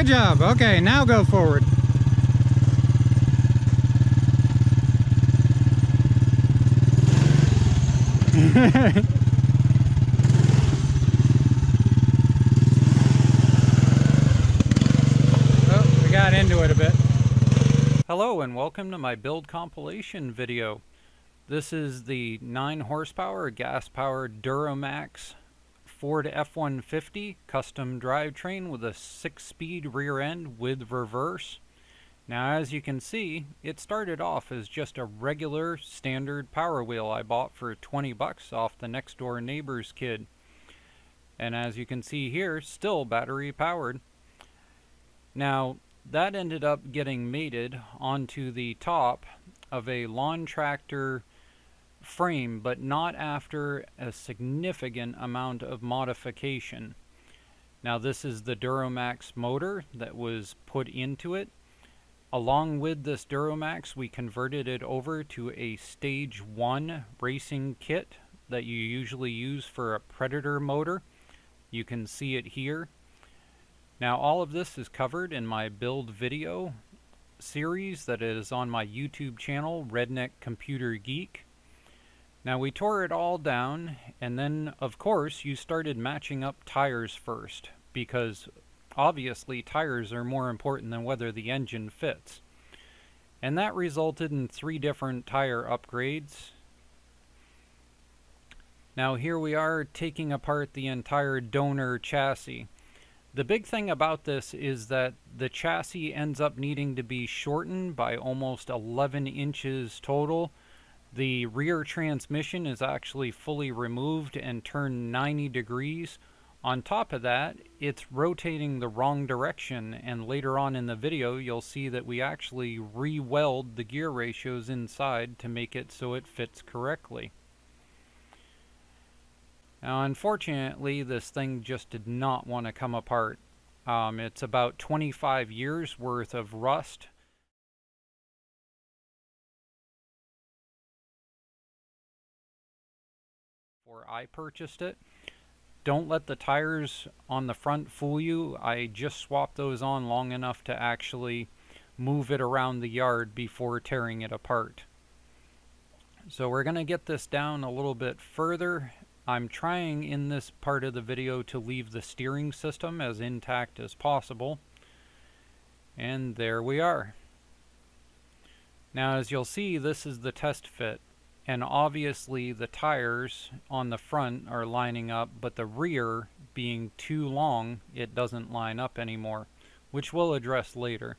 Good job. Okay, now go forward. Oh, we got into it a bit. Hello and welcome to my build compilation video. This is the 9 horsepower gas-powered Duramax Ford F-150 custom drivetrain with a 6-speed rear end with reverse. Now, as you can see, it started off as just a regular standard Power Wheel I bought for 20 bucks off the next door neighbor's kid. And as you can see here, still battery powered. Now, that ended up getting mated onto the top of a lawn tractor frame, but not after a significant amount of modification. Now, this is the Duramax motor that was put into it. Along with this Duramax, we converted it over to a Stage 1 racing kit that you usually use for a Predator motor. You can see it here. Now, all of this is covered in my build video series that is on my YouTube channel, Redneck Computer Geek. Now, we tore it all down, and then, of course, you started matching up tires first, because obviously tires are more important than whether the engine fits. And that resulted in 3 different tire upgrades. Now, here we are taking apart the entire donor chassis. The big thing about this is that the chassis ends up needing to be shortened by almost 11 inches total. The rear transmission is actually fully removed and turned 90 degrees. On top of that, it's rotating the wrong direction, and later on in the video you'll see that we actually re-weld the gear ratios inside to make it so it fits correctly. Now, unfortunately, this thing just did not want to come apart. It's about 25 years worth of rust. Before I purchased it. Don't let the tires on the front fool you. I just swapped those on long enough to actually move it around the yard before tearing it apart. So we're going to get this down a little bit further. I'm trying in this part of the video to leave the steering system as intact as possible. And there we are. Now, as you'll see, this is the test fit. And obviously the tires on the front are lining up, but the rear being too long, it doesn't line up anymore, which we'll address later.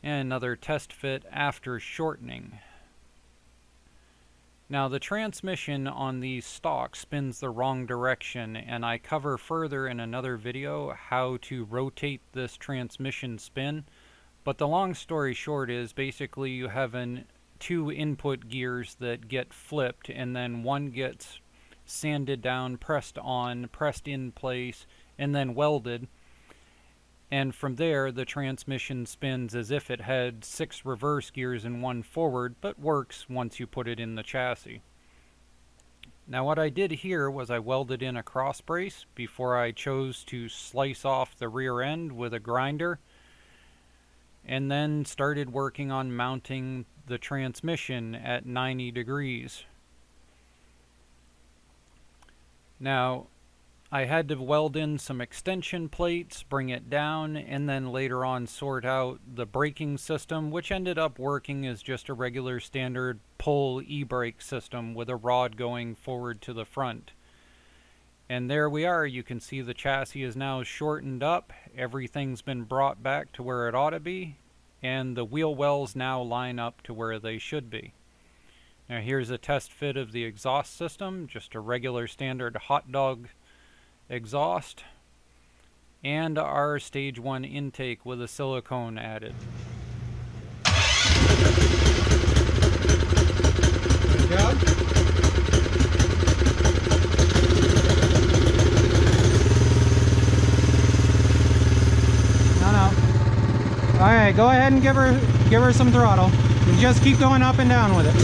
And another test fit after shortening. Now, the transmission on these stock spins the wrong direction, and I cover further in another video how to rotate this transmission spin. But the long story short is basically you have 2 input gears that get flipped, and then one gets sanded down, pressed on, pressed in place, and then welded. And from there, the transmission spins as if it had 6 reverse gears and 1 forward, but works once you put it in the chassis. Now, what I did here was I welded in a cross brace before I chose to slice off the rear end with a grinder, and then started working on mounting the transmission at 90 degrees. Now, I had to weld in some extension plates, bring it down, and then later on sort out the braking system, which ended up working as just a regular standard pull e-brake system with a rod going forward to the front. And there we are. You can see the chassis is now shortened up. Everything's been brought back to where it ought to be. And the wheel wells now line up to where they should be. Now, here's a test fit of the exhaust system. Just a regular standard hot dog exhaust. And our Stage 1 intake with a silicone added. Good job. Alright, go ahead and give her some throttle. And just keep going up and down with it.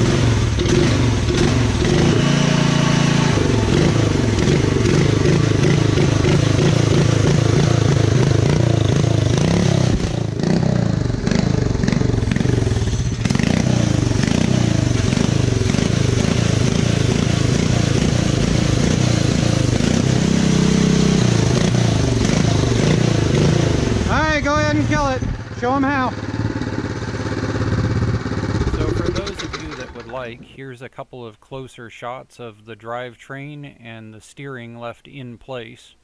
Show them how. So for those of you that would like, here's a couple of closer shots of the drivetrain and the steering left in place.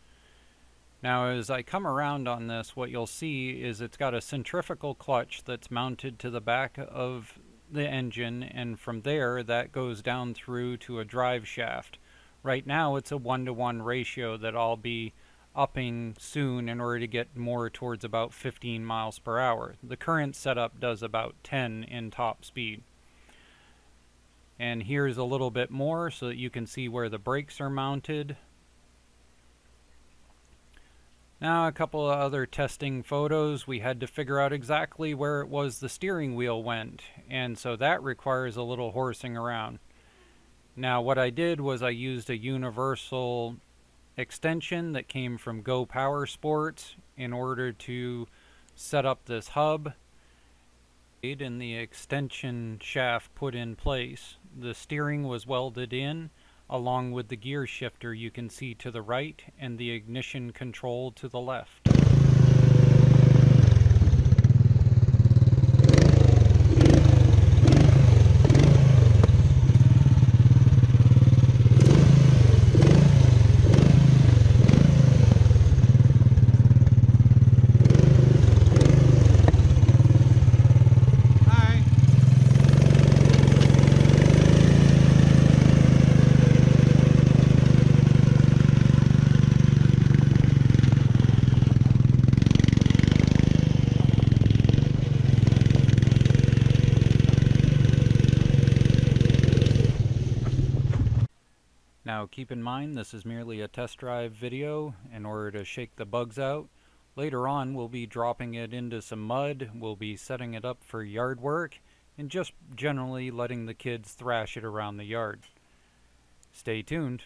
Now as I come around on this, what you'll see is it's got a centrifugal clutch that's mounted to the back of the engine, and from there that goes down through to a drive shaft. Right now it's a 1-to-1 ratio that I'll be upping soon in order to get more towards about 15 miles per hour. The current setup does about 10 in top speed. And here's a little bit more so that you can see where the brakes are mounted. Now a couple of other testing photos. We had to figure out exactly where it was the steering wheel went, and so that requires a little horsing around. Now what I did was I used a universal extension that came from Go Power Sports in order to set up this hub. And the extension shaft put in place. The steering was welded in, along with the gear shifter you can see to the right and the ignition control to the left. Now keep in mind this is merely a test drive video in order to shake the bugs out. Later on we'll be dropping it into some mud, we'll be setting it up for yard work, and just generally letting the kids thrash it around the yard. Stay tuned.